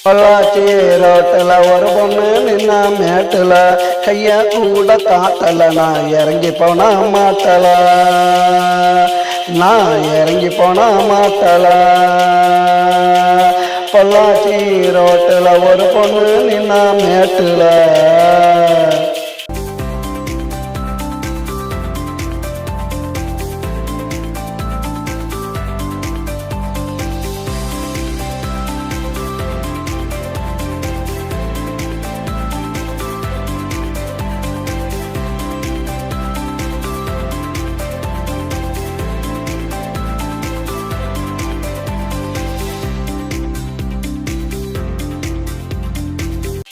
பொள்ளாச்சி ரோட்டில் ஒரு பொண்ணு நின்னா மேட்டுல கைய கூட காட்டல நான் இறங்கி போனா மாட்டல நான் இறங்கி போனா மாட்டல பொள்ளாச்சி ரோட்டில் ஒரு பொண்ணு நின்னா மேட்டுல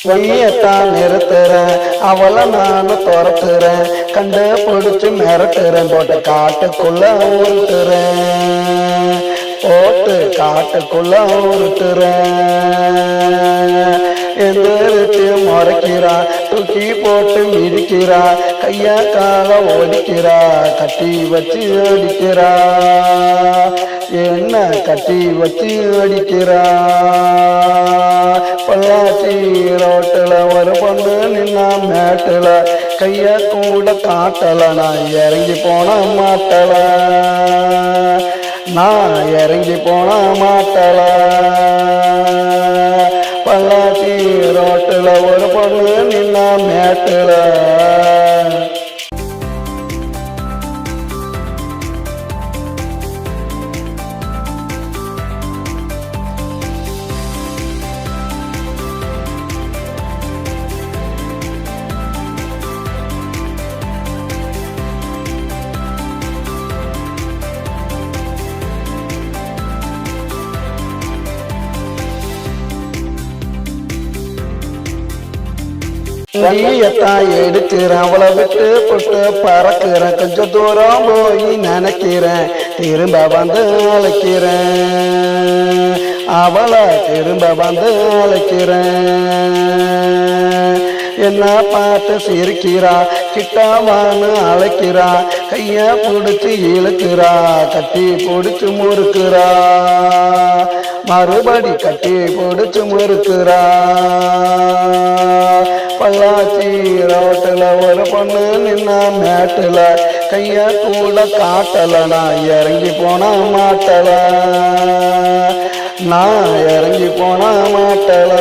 வழியத்தான் நிறுத்துறேன் அவளை நானும் துரத்துறேன் கண்டு பிடிச்சு மிரட்டுறேன் போட்டு காட்டுக்குள்ள உருட்டுறேன் போட்டு காட்டுக்குள்ள உருட்டுறேன் எந்திரிச்சு முறைக்கிறா தூக்கி போட்டு மிதிக்கிறா கைய கால ஓடிக்கிறா கட்டி வச்சு அடிக்கிறா என்ன கட்டி வச்சு அடிக்கிறா பொள்ளாச்சி ரோட்டில் ஒரு பொண்ணு நின்னா மேட்டுல கைய கூட காட்டல நான் இறங்கி போன மாட்டல நான் இறங்கி போன மாட்டல பொள்ளாச்சி ரோட்டில் ஒரு பொண்ணு நின்னா மேட்டுல கையத்தான் எடுக்கிறேன் அவளை விட்டு போட்டு பறக்கிறேன் கொஞ்சம் தூரம் போய் நினைக்கிறேன் திரும்ப வந்து அழைக்கிறேன் அவளை திரும்ப வந்து அழைக்கிறேன் என்ன பார்த்து சிரிக்கிறா கிட்டவான்னு அழைக்கிறா கைய பிடிச்சி இழுக்கிறா கட்டி பிடிச்சு முறுக்குறா மறுபடி கட்டி பிடிச்சு முறுக்குறா பொள்ளாச்சி ரோட்டில் ஒரு பொண்ணு நின்னா மேட்டுல கைய கூட காட்டல நான் இறங்கி போன மாட்டல நான் இறங்கி போன மாட்டல